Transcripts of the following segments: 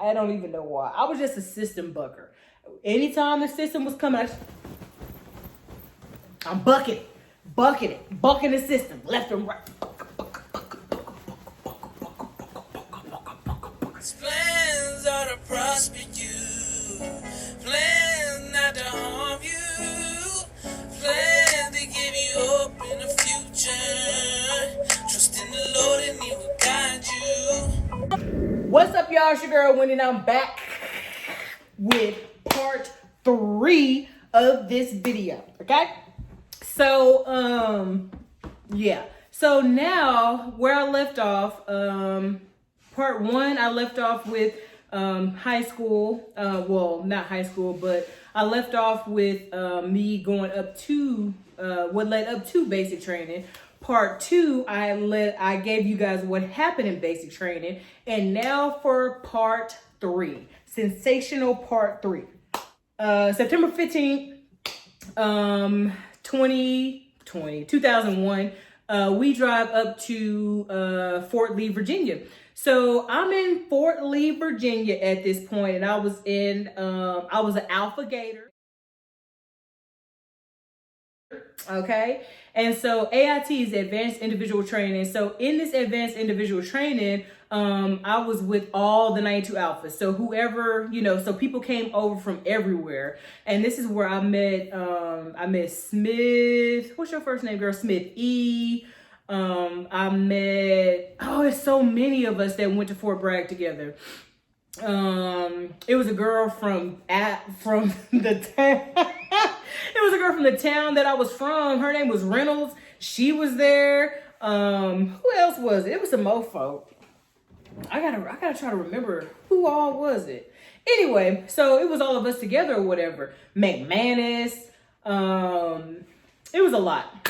I don't even know why. I was just a system bucker. Anytime the system was coming, I'm bucking the system left and right. Plans are to prosper you, plans not to harm you, plans to give you hope in the future. Trust in the Lord and He will guide you. What's up, y'all? It's your girl Wendy, and I'm back with part 3 of this video. Okay, so yeah. So now where I left off, part 1, I left off with high school. Well, not high school, but I left off with me going up to what led up to basic training. Part 2, I gave you guys what happened in basic training, and now for part 3, sensational part 3. September 15th, 2001. We drive up to Fort Lee, Virginia. So I'm in Fort Lee, Virginia at this point, and I was an Alpha Gator. Okay, and so AIT is Advanced Individual Training. So in this Advanced Individual Training, I was with all the 92 Alphas. So whoever, so people came over from everywhere, and this is where I met Smith. What's your first name, girl? Smith E. I met, there's so many of us that went to Fort Bragg together. It was a girl from the town. It was a girl from the town that I was from. Her name was Reynolds. She was there. Who else was it? It was some mofo. I gotta try to remember who all was it. Anyway, so it was all of us together or whatever. McManus. It was a lot.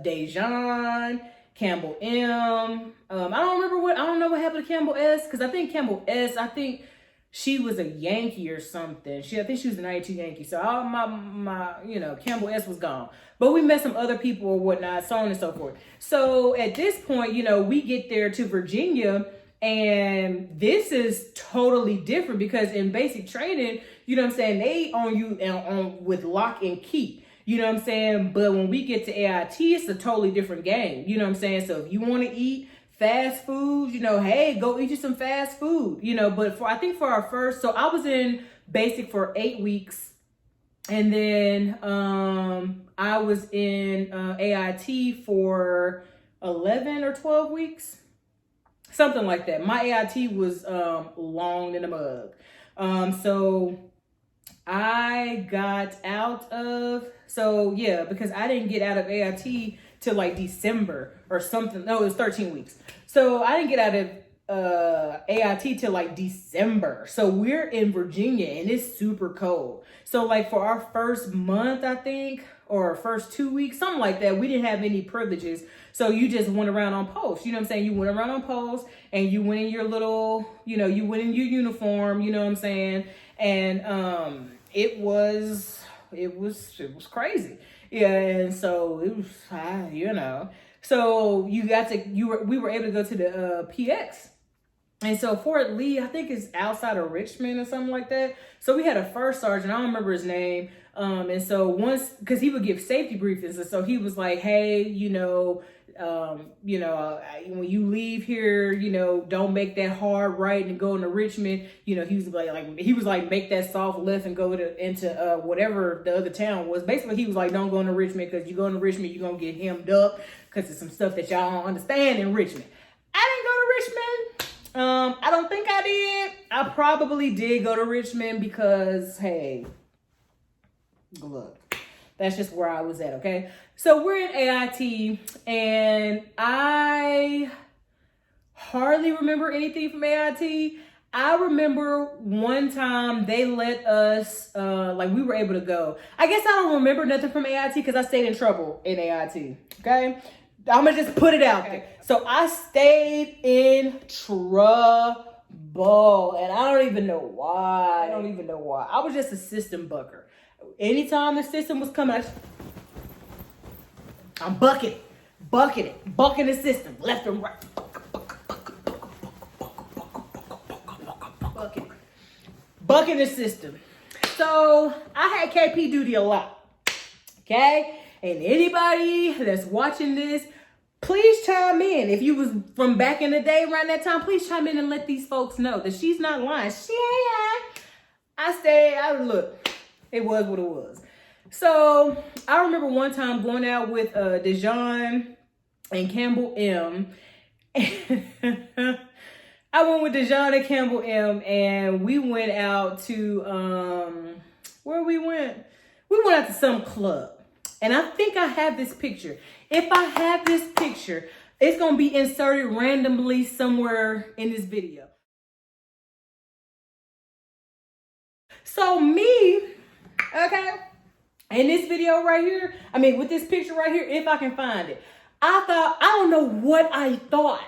Dejan, Campbell M. I don't know what happened to Campbell S, because I think Campbell S, she was a Yankee or something. I think she was a 92 Yankee. So all my Campbell S was gone. But we met some other people or whatnot, so on and so forth. So at this point, we get there to Virginia, and this is totally different because in basic training, they own you with lock and key. But when we get to AIT, it's a totally different game. So if you want to eat fast food, hey, go eat you some fast food, but for our first, so I was in basic for 8 weeks, and then I was in AIT for 11 or 12 weeks, something like that. My AIT was long in the mug. So I got out of, because I didn't get out of AIT till like December or something. No, it was 13 weeks. So I didn't get out of AIT till like December. So we're in Virginia and it's super cold. So like for our first month, I think, or first 2 weeks, something like that, we didn't have any privileges. So you just went around on post. You went around on post and you went in your little, you went in your uniform, and it was crazy. Yeah, and so it was, so we were able to go to the PX. And so Fort Lee, I think is outside of Richmond or something like that. So we had a first sergeant, I don't remember his name. And so once, because he would give safety briefings, and so he was like, hey, when you leave here, don't make that hard right and go into Richmond. He was like, make that soft left and go into whatever the other town was. Basically, he was like, don't go into Richmond, because you go into Richmond, you're gonna get hemmed up because there's some stuff that y'all don't understand in Richmond. I didn't go to Richmond. I don't think I did. I probably did go to Richmond because, hey, look, that's just where I was at, okay? So we're in AIT, and I hardly remember anything from AIT. I remember one time they let us, we were able to go. I guess I don't remember nothing from AIT because I stayed in trouble in AIT, okay? I'm going to just put it out there. So I stayed in trouble, and I don't even know why. I was just a system bucker. Anytime the system was coming, I'm bucking the system left and right. bucking the system. So I had KP duty a lot. Okay? And anybody that's watching this, please chime in. If you was from back in the day around that time, please chime in and let these folks know that she's not lying. She ain't lying. Look, it was what it was. So I remember one time going out with Dejan and Campbell M. I went with Dejan and Campbell M. and we went out to where we went? We went out to some club. And I think I have this picture. If I have this picture, it's going to be inserted randomly somewhere in this video. So me, okay, in this video right here, with this picture right here, if I can find it, I don't know what I thought,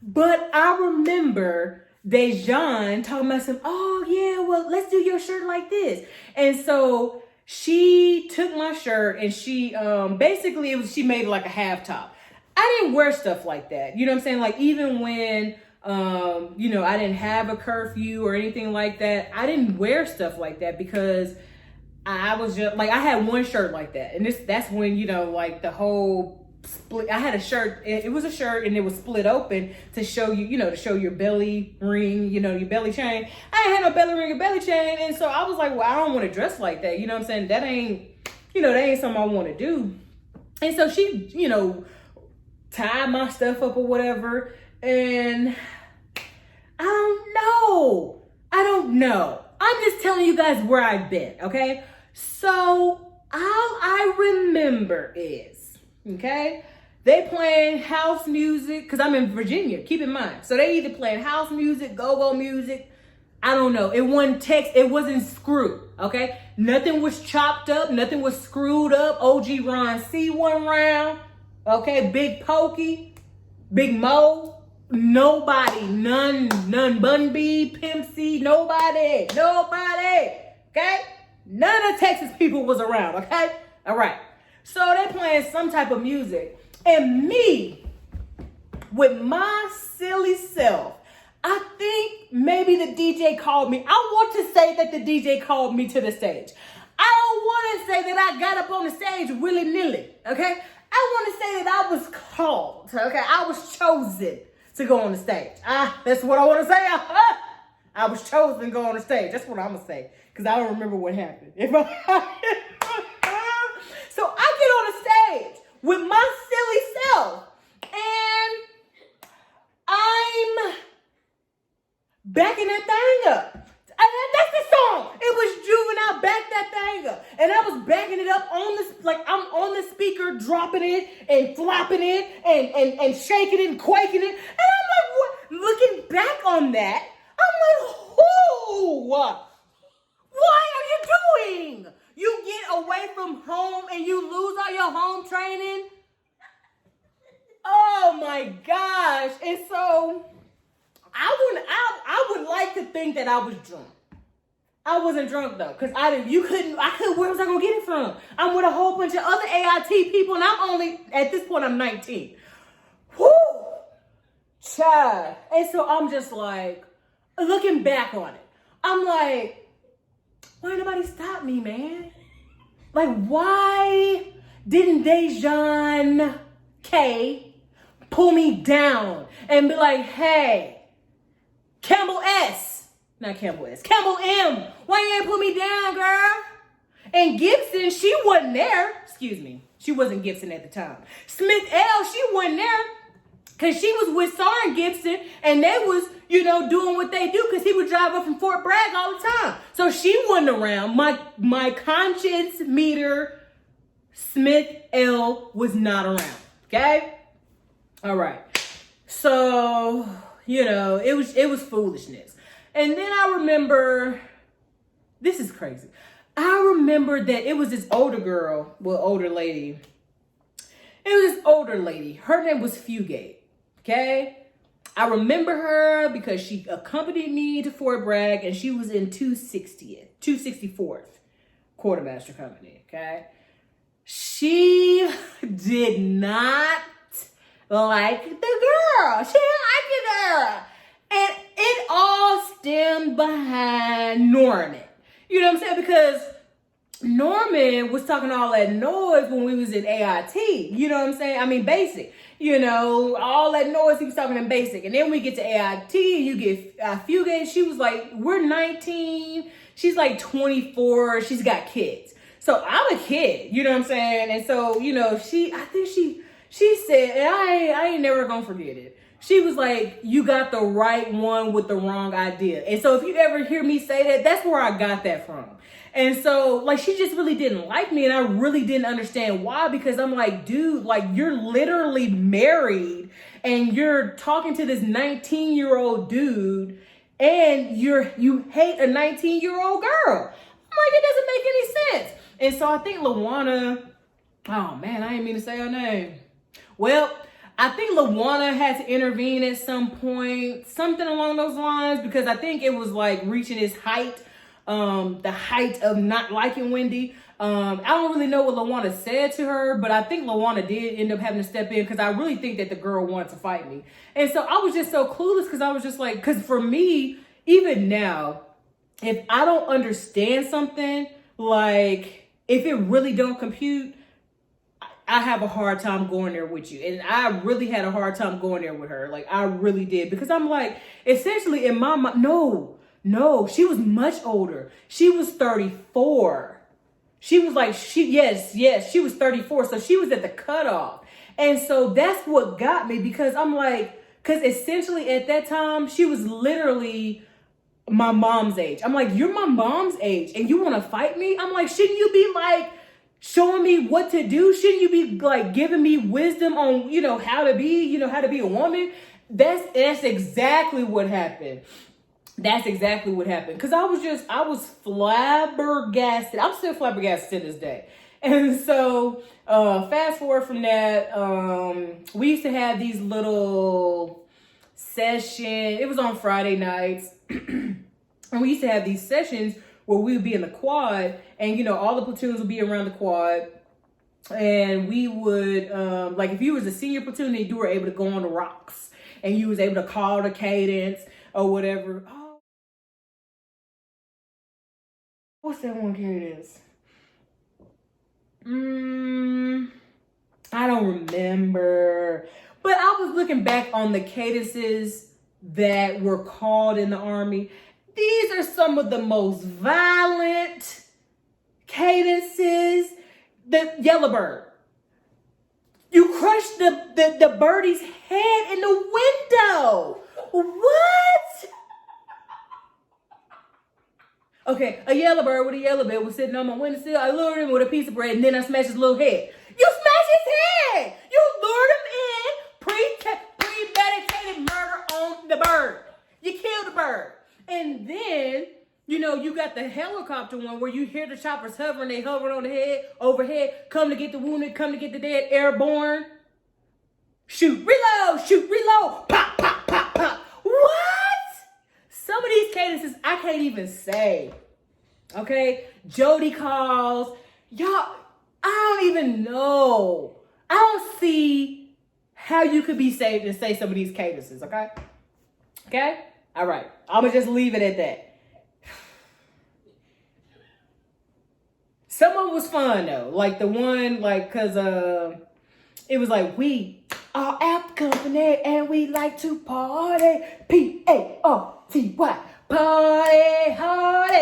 but I remember Dejan talking about oh yeah, well, let's do your shirt like this. And so she took my shirt and she basically she made it like a half top. I didn't wear stuff like that. You know what I'm saying? Like even when I didn't have a curfew or anything like that, I didn't wear stuff like that because I was just like, I had one shirt like that. And that's when, like the whole split, I had a shirt, it was a shirt and it was split open to show you, to show your belly ring, your belly chain. I ain't had no belly ring or belly chain. And so I was like, well, I don't want to dress like that. You know what I'm saying? That ain't something I want to do. And so she, tied my stuff up or whatever. And I don't know. I'm just telling you guys where I've been, okay? So all I remember is, okay, they playing house music, because I'm in Virginia, keep in mind. So they either playing house music, go-go music, I don't know. It wasn't screwed, okay? Nothing was chopped up, nothing was screwed up. OG Ron C one round, okay? Big Pokey, Big Mo, nobody, none Bun B, Pimp C, nobody, okay? None of the Texas people was around, okay? All right. So they playing some type of music. And me, with my silly self, I think maybe the DJ called me. I want to say that the DJ called me to the stage. I don't want to say that I got up on the stage willy-nilly, okay? I want to say that I was called, okay? I was chosen to go on the stage. That's what I want to say. I was chosen to go on the stage. That's what I'm going to say, because I don't remember what happened. So I get on the stage with my silly self, and I'm backing that thing up. That's the song. It was Juvenile, Back That Thing Up. And I was backing it up I'm on the speaker, dropping it and flopping it and shaking it and quaking it. And I'm like, what? Looking back on that, I'm like, who? What are you doing? You get away from home and you lose all your home training? Oh my gosh. And so I would like to think that I was drunk. I wasn't drunk though, because where was I gonna get it from? I'm with a whole bunch of other AIT people and at this point I'm 19. Whoo! Child. And so I'm just like, looking back on it, I'm like, why ain't nobody stop me, man? Like, why didn't Dejan K pull me down and be like, hey, Campbell M, why you ain't put me down, girl? And Gibson, she wasn't there. Excuse me. She wasn't Gibson at the time. Smith L, she wasn't there because she was with Sarn Gibson and they was, doing what they do because he would drive up from Fort Bragg all the time. So she wasn't around. My conscience meter, Smith L, was not around. Okay? All right. So, it was foolishness. And then I remember, this is crazy. I remember that it was this older lady. It was this older lady. Her name was Fugate. Okay? I remember her because she accompanied me to Fort Bragg and she was in 264th Quartermaster Company. Okay? She did not like the girl. She didn't like the girl. And it all stand behind Norman. You know what I'm saying? Because Norman was talking all that noise when we was in AIT. You know what I'm saying? I mean, basic. You know, all that noise he was talking in basic. And then we get to AIT, you get Fugate. She was like, we're 19. She's like 24. She's got kids. So I'm a kid. You know what I'm saying? And so, you know, I think she said, and I ain't never gonna forget it. She was like, you got the right one with the wrong idea. And so if you ever hear me say that, that's where I got that from. And so, like, she just really didn't like me. And I really didn't understand why, because I'm like, dude, like, you're literally married and you're talking to this 19-year-old dude and you hate a 19-year-old girl. I'm like, it doesn't make any sense. And so I think LaWanna, oh man, I didn't mean to say her name. Well, I think LaWanna had to intervene at some point, something along those lines, because I think it was like reaching its height, the height of not liking Wendy. I don't really know what LaWanna said to her, but I think LaWanna did end up having to step in because I really think that the girl wanted to fight me. And so I was just so clueless because I was just like, because for me, even now, if I don't understand something, like if it really don't compute, I have a hard time going there with you. And I really had a hard time going there with her. Like, I really did. Because I'm like, essentially in my mind, no, she was much older. She was 34. She was like, yes, she was 34. So she was at the cutoff. And so that's what got me, because I'm like, because essentially at that time, she was literally my mom's age. I'm like, you're my mom's age and you want to fight me? I'm like, shouldn't you be like, showing me what to do? Shouldn't you be like giving me wisdom on, you know, how to be a woman? That's exactly what happened. That's exactly what happened. Cause I was flabbergasted. I'm still flabbergasted to this day. And so, fast forward from that, we used to have these little sessions. It was on Friday nights. And we used to have these sessions where we would be in the quad and, you know, all the platoons would be around the quad. And we would, like if you was a senior platoon, then you were able to go on the rocks and you was able to call the cadence or whatever. Oh, what's that one cadence? I don't remember. But I was looking back on the cadences that were called in the Army. These are some of the most violent cadences. The Yellowbird. You crushed the birdie's head in the window. What? Okay, a Yellowbird with a yellow bed was sitting on my windowsill. I lured him with a piece of bread and then I smashed his little head. You smashed his head! You lured him in premeditated murder on the bird. You killed the bird. And then, you know, you got the helicopter one where you hear the choppers hovering. They hover on the head, overhead, come to get the wounded, come to get the dead, airborne. Shoot, reload, pop, pop, pop, pop. What? Some of these cadences I can't even say. Okay? Jody calls. Y'all, I don't even know. I don't see how you could be saved and say some of these cadences, okay? Okay? All right. I'm going to just leave it at that. Some of them was fun, though. Like the one, like, because it was like, we are App Company and we like to party. P-A-R-T-Y. Party, hardy.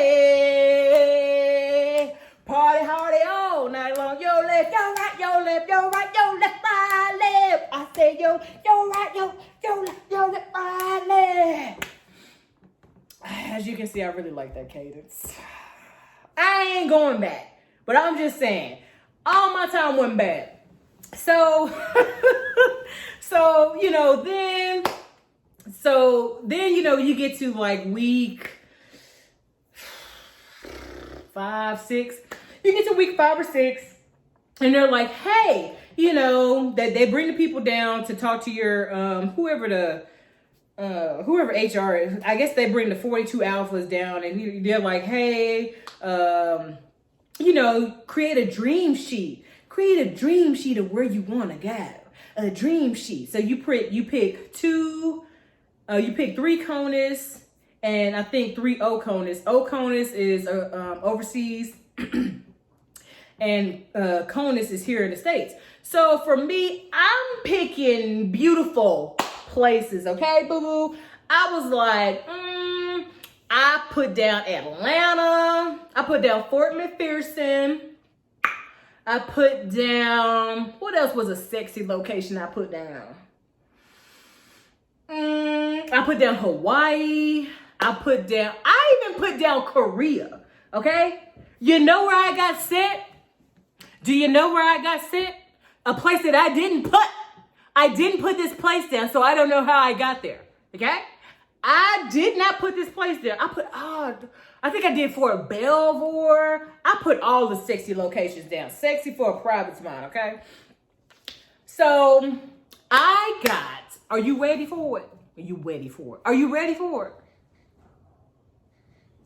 Party, hardy all night long. Yo left, yo right, yo left, yo right, yo left, right, left. I say yo right, yo left, yo left, right, left. As you can see, I really like that cadence. I ain't going back, but I'm just saying, all my time went bad. So, then, you know, you get to like week 5, 6. You get to week 5 or 6, and they're like, hey, you know, that they bring the people down to talk to your whoever HR is. I guess they bring the 42 alphas down, and they're like, hey, you know, create a dream sheet. Create a dream sheet of where you want to go. A dream sheet. So you pick 3 conists and I think 3 OCONUS. OCONUS is overseas, and CONUS is here in the States. So for me, I'm picking beautiful places, okay, boo-boo? I was like, I put down Atlanta. I put down Fort McPherson. I put down, what else was a sexy location I put down? I put down Hawaii. I even put down Korea, okay? You know where I got sent? Do you know where I got sent? A place that I didn't put. I didn't put this place down, so I don't know how I got there, okay? I did not put this place there. I think I did Fort Belvoir. I put all the sexy locations down. Sexy for a private mind, okay? So I got, are you ready for it? Are you ready for it? Are you ready for it?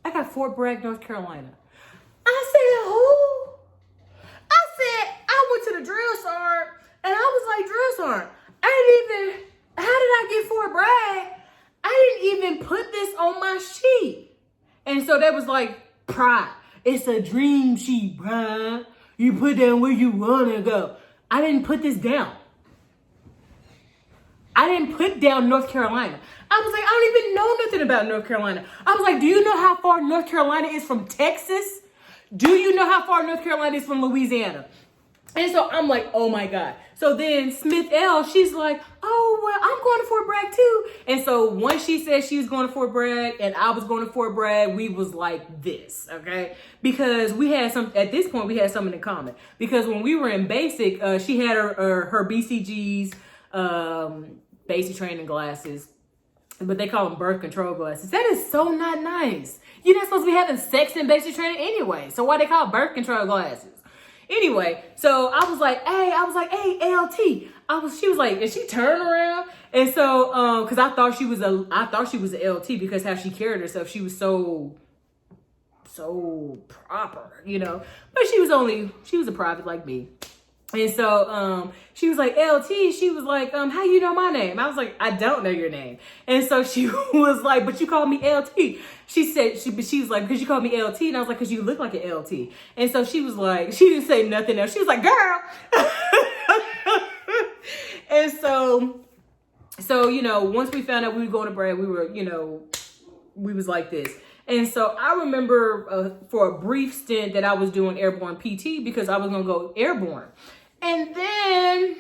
I got Fort Bragg, North Carolina. I said, who? I said, I went to the drill sergeant and I was like, drill sergeant, how did I get Fort Bragg? I didn't even put this on my sheet. And so that was like, pride. It's a dream sheet, bruh. You put down where you want to go. I didn't put this down. I didn't put down North Carolina. I was like, I don't even know nothing about North Carolina. I was like, do you know how far North Carolina is from Texas? Do you know how far North Carolina is from Louisiana? And so I'm like, oh my God. So then Smith L, she's like, oh, well, I'm going to Fort Bragg too. And so once she said she was going to Fort Bragg and I was going to Fort Bragg, we was like this, okay? Because we had at this point, we had something in common. Because when we were in basic, she had her BCGs, basic training glasses, but they call them birth control glasses. That is so not nice. You're not supposed to be having sex in basic training anyway. So why they call birth control glasses? Anyway, so I was like, hey, ALT. She was like, and she turned around. And so, cause I thought she was a LT because how she carried herself, she was so proper, you know, but she was a private like me. And so, she was like, LT, she was like, how you know my name? I was like, I don't know your name. And so she was like, but you called me LT. She was like, because you called me LT. And I was like, because you look like an LT. And so she was like, she didn't say nothing else. She was like, girl. And so, you know, once we found out we were going to Brad, we were, you know, we was like this. And so I remember for a brief stint that I was doing airborne PT because I was going to go airborne. And then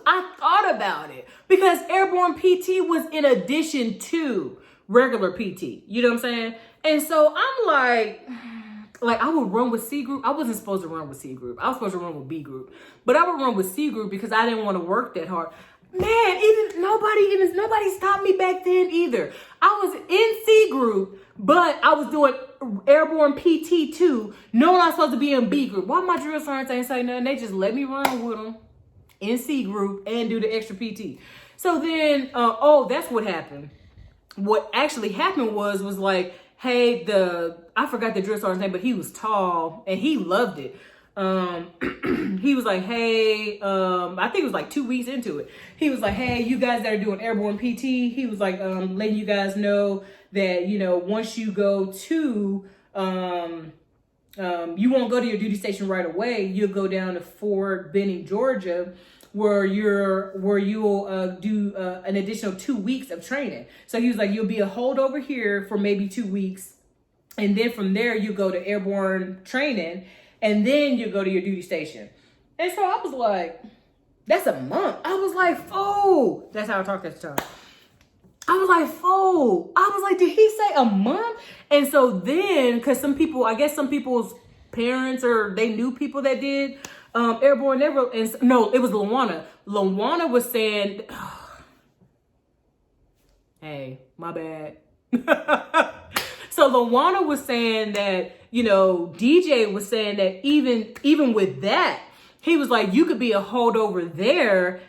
I thought about it because airborne PT was in addition to regular PT. You know what I'm saying? And so I'm like I would run with C group. I wasn't supposed to run with C group. I was supposed to run with B group. But I would run with C group because I didn't want to work that hard. Man, nobody stopped me back then either. I was in C group, but I was doing airborne PT too, knowing I was supposed to be in B group. Why my drill sergeants ain't say nothing? They just let me run with them in C group and do the extra PT. So then, that's what happened. What actually happened was like, hey, I forgot the drill sergeant's name, but he was tall and he loved it. He was like, hey, I think it was like 2 weeks into it. He was like, hey, you guys that are doing airborne PT, he was like, letting you guys know that, you know, once you go to, you won't go to your duty station right away. You'll go down to Fort Benning, Georgia, where you'll do an additional 2 weeks of training. So he was like, you'll be a holdover here for maybe 2 weeks. And then from there, you go to airborne training. And then you go to your duty station. And so I was like, that's a month. I was like, oh, that's how I talked at the time. I was like, oh, I was like, did he say a month? And so then, because some people's parents or they knew people that did airborne, no, it was Luana. Luana was saying, hey, my bad. So Luana was saying that, you know, DJ was saying that even with that, he was like, you could be a holdover there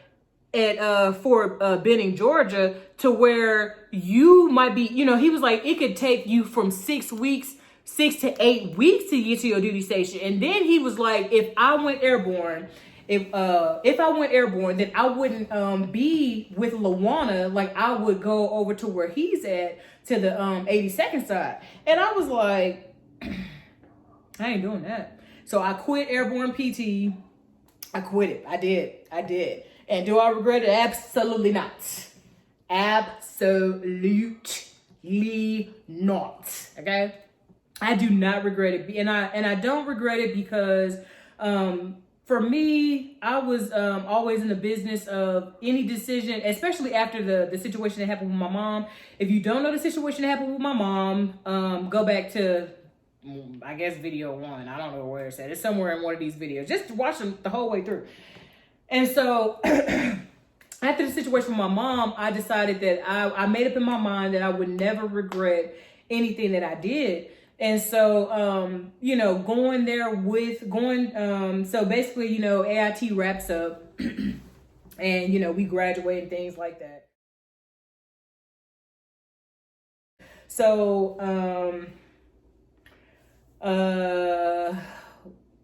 at Fort Benning, Georgia, to where you might be, you know, he was like, it could take you from 6 to 8 weeks to get to your duty station. And then he was like, if I went airborne if I went airborne, then I wouldn't be with Lawana. Like I would go over to where he's at to the 82nd side. And I was like, I ain't doing that. So I quit airborne PT. I quit it. I did. And do I regret it? Absolutely not. Absolutely not. Okay? I do not regret it. And I don't regret it because for me, I was always in the business of any decision, especially after the situation that happened with my mom. If you don't know the situation that happened with my mom, go back to, I guess, video 1. I don't know where it's at. It's somewhere in one of these videos. Just watch them the whole way through. And so after the situation with my mom, I decided that I made up in my mind that I would never regret anything that I did. And so, so basically, AIT wraps up and, we graduate and things like that. So,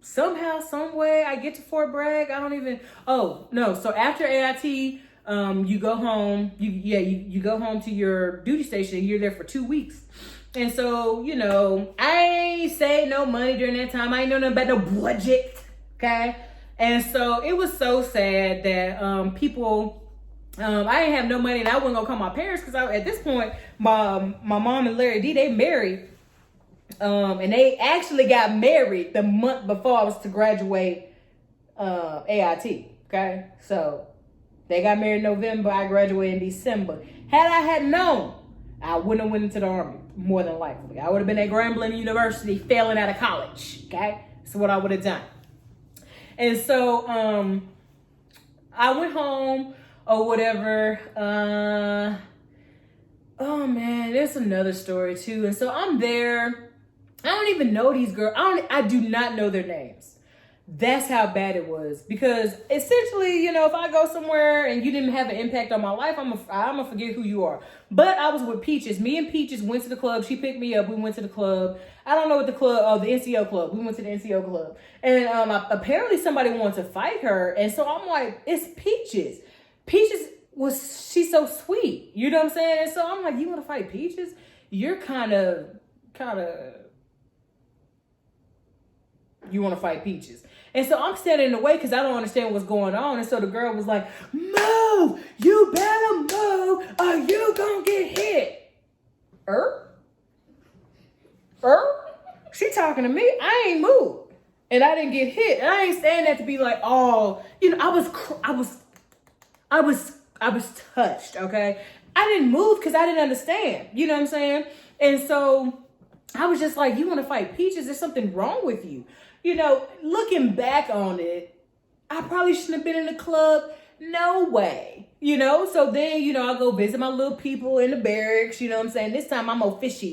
somehow, some way I get to Fort Bragg. So after AIT, you go home, you go home to your duty station and you're there for 2 weeks. And so, I ain't saved no money during that time. I ain't know nothing about no budget. Okay. And so it was so sad that people, I didn't have no money and I wasn't gonna call my parents because at this point, my mom and Larry D, they married. And they actually got married the month before I was to graduate AIT. Okay. So they got married in November. I graduated in December. Had I had known, I wouldn't have went into the Army, more than likely. I would have been at Grambling University failing out of college, okay? That's what I would have done. And so I went home or whatever. Oh, man, there's another story, too. And so I'm there. I don't even know these girls. I do not know their names. That's how bad it was. Because essentially, if I go somewhere and you didn't have an impact on my life, I'm gonna forget who you are. But I was with Peaches. Me and Peaches went to the club. She picked me up. We went to the club. I don't know what the club, the NCO club. We went to the NCO club. And apparently somebody wanted to fight her. And so I'm like, it's Peaches. She's so sweet. You know what I'm saying? And so I'm like, you want to fight Peaches? You're kind of, you want to fight Peaches. And so I'm standing in the way because I don't understand what's going on. And so the girl was like, move, you better move or you gonna get hit. She talking to me. I ain't moved. And I didn't get hit. And I ain't saying that to be like, oh, I was touched, okay? I didn't move because I didn't understand. You know what I'm saying? And so I was just like, you want to fight Peaches? There's something wrong with you. Looking back on it, I probably shouldn't have been in the club. No way. So then, I go visit my little people in the barracks. You know what I'm saying? This time I'm official.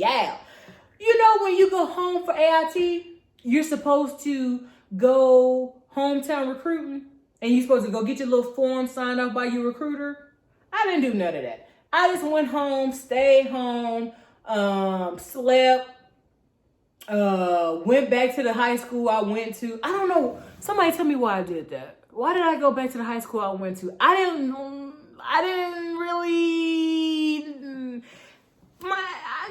When you go home for AIT, you're supposed to go hometown recruiting and you're supposed to go get your little form signed off by your recruiter. I didn't do none of that. I just went home, stayed home, slept, went back to the high school I went to. I don't know. Somebody tell me why I did that. Why did I go back to the high school I went to? I didn't really.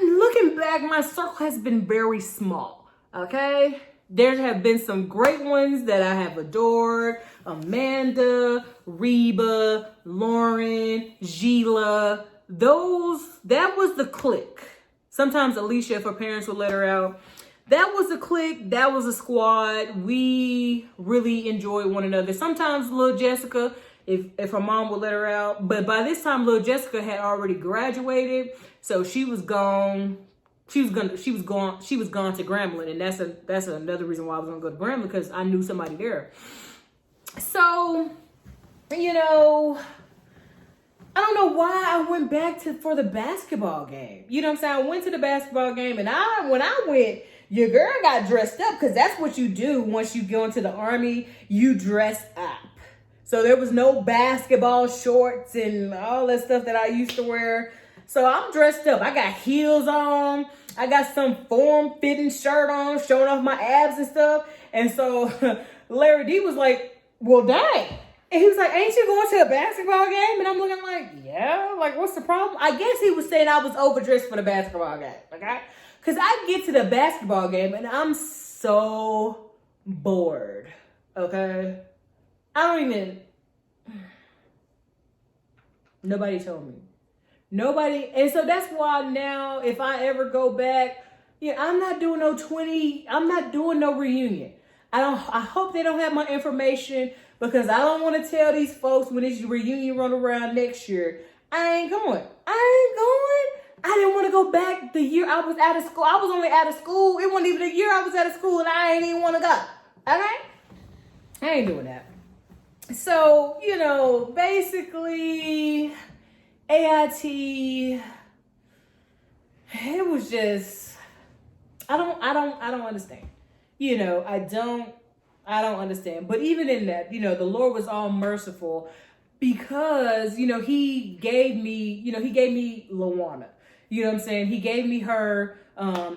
Looking back, my circle has been very small. Okay, there have been some great ones that I have adored: Amanda, Reba, Lauren, Gila. That was the clique. Sometimes Alicia, if her parents would let her out. That was a clique. That was a squad. We really enjoyed one another. Sometimes little Jessica, if her mom would let her out. But by this time, little Jessica had already graduated. So she was gone. She was gone to Grambling. And that's another reason why I was going to go to Grambling, because I knew somebody there. So, I don't know why I went back for the basketball game. You know what I'm saying? I went to the basketball game, and when I went, your girl got dressed up, because that's what you do once you go into the Army. You dress up. So there was no basketball shorts and all that stuff that I used to wear. So I'm dressed up. I got heels on. I got some form-fitting shirt on, showing off my abs and stuff. And so Larry D was like, well, dang. And he was like, ain't you going to a basketball game? And I'm looking like, yeah, like, what's the problem? I guess he was saying I was overdressed for the basketball game, okay? Because I get to the basketball game and I'm so bored, okay? I don't even, nobody told me. Nobody, and so that's why now, if I ever go back, yeah, I'm not doing no reunion. I hope they don't have my information because I don't want to tell these folks when this reunion run around next year, I ain't going. I didn't want to go back the year I was out of school. I was only out of school. It wasn't even the year I was out of school and I ain't even want to go. Okay? I ain't doing that. So, basically, AIT, it was just, I don't understand. I don't understand. But even in that, the Lord was all merciful because, he gave me Lawana. You know what I'm saying? He gave me her,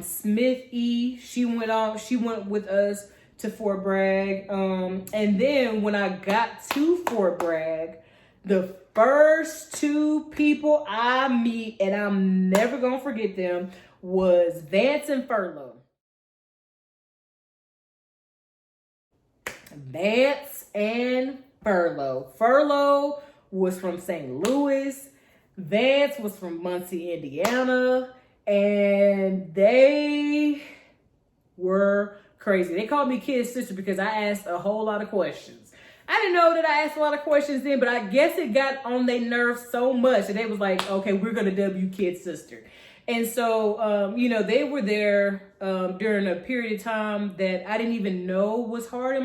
Smith E. She went with us to Fort Bragg. And then when I got to Fort Bragg, the first two people I meet, and I'm never going to forget them, was Vance and Furlough. Vance and Furlough. Furlough was from St. Louis. Vance was from Muncie, Indiana. And they were crazy. They called me kid sister because I asked a whole lot of questions. I didn't know that I asked a lot of questions then, but I guess it got on their nerves so much that they was like, okay, we're going to dub you kid sister. And so, they were there during a period of time that I didn't even know was hard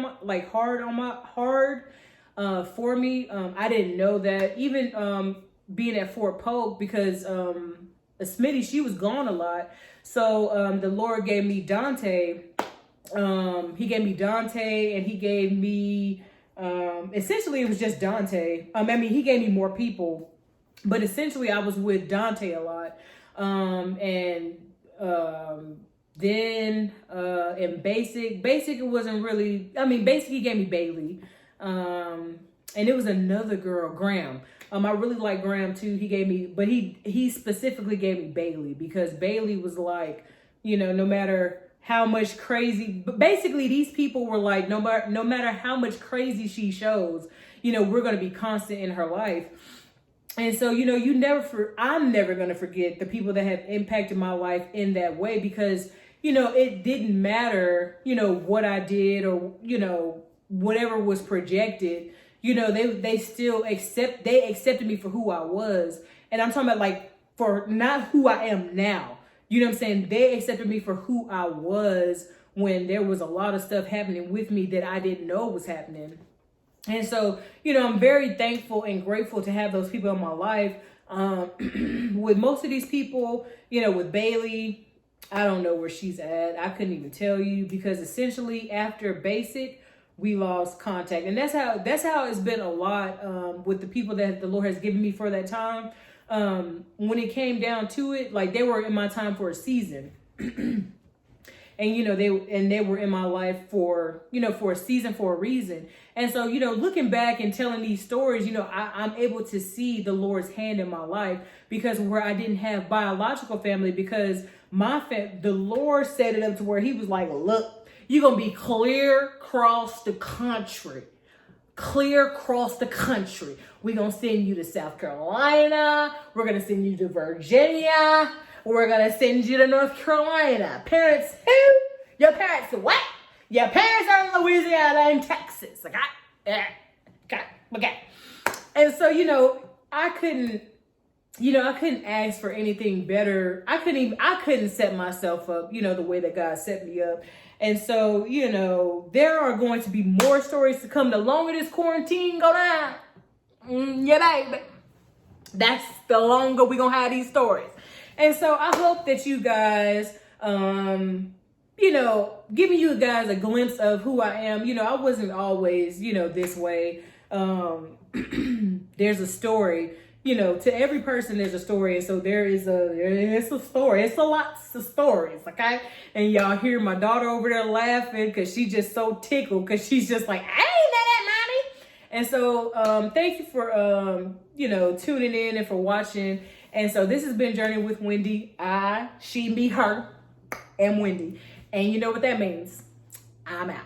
for me. I didn't know that even being at Fort Polk because Smitty, she was gone a lot. So the Lord gave me Dante. He gave me Dante and he gave me, essentially it was just Dante. He gave me more people, but essentially I was with Dante a lot. Then in basic it wasn't really, basic he gave me Bailey. And it was another girl, Graham. I really like Graham too. He gave me, but he specifically gave me Bailey because Bailey was like, no matter how much crazy, but basically these people were like, no matter how much crazy she shows, we're going to be constant in her life. And so, I'm never going to forget the people that have impacted my life in that way because, it didn't matter, what I did or, whatever was projected, they still accepted me for who I was. And I'm talking about like for not who I am now. You know what I'm saying? They accepted me for who I was when there was a lot of stuff happening with me that I didn't know was happening. And so, I'm very thankful and grateful to have those people in my life. With most of these people, with Bailey, I don't know where she's at. I couldn't even tell you because essentially after basic, we lost contact. And that's how it's been a lot with the people that the Lord has given me for that time. When it came down to it, like they were in my time for a season. And, they were in my life for a season, for a reason. And so, looking back and telling these stories, I'm able to see the Lord's hand in my life because where I didn't have biological family, because the Lord set it up to where he was like, look, you're going to be clear across the country. We're going to send you to South Carolina. We're going to send you to Virginia. We're going to send you to North Carolina. Parents who? Your parents what? Your parents are in Louisiana and Texas. Okay? And so, I couldn't ask for anything better. I couldn't set myself up, the way that God set me up. And so, there are going to be more stories to come. The longer this quarantine go down, baby. That's the longer we're going to have these stories. And so I hope that you guys, giving you guys a glimpse of who I am. I wasn't always, this way. There's a story, to every person there's a story. And so it's a story. It's a lots of stories, okay? And y'all hear my daughter over there laughing because she just so tickled because she's just like, I ain't know that, mommy. And so thank you for tuning in and for watching. And so this has been Journey with Wendy. I, she, me, her, am Wendy. And you know what that means. I'm out.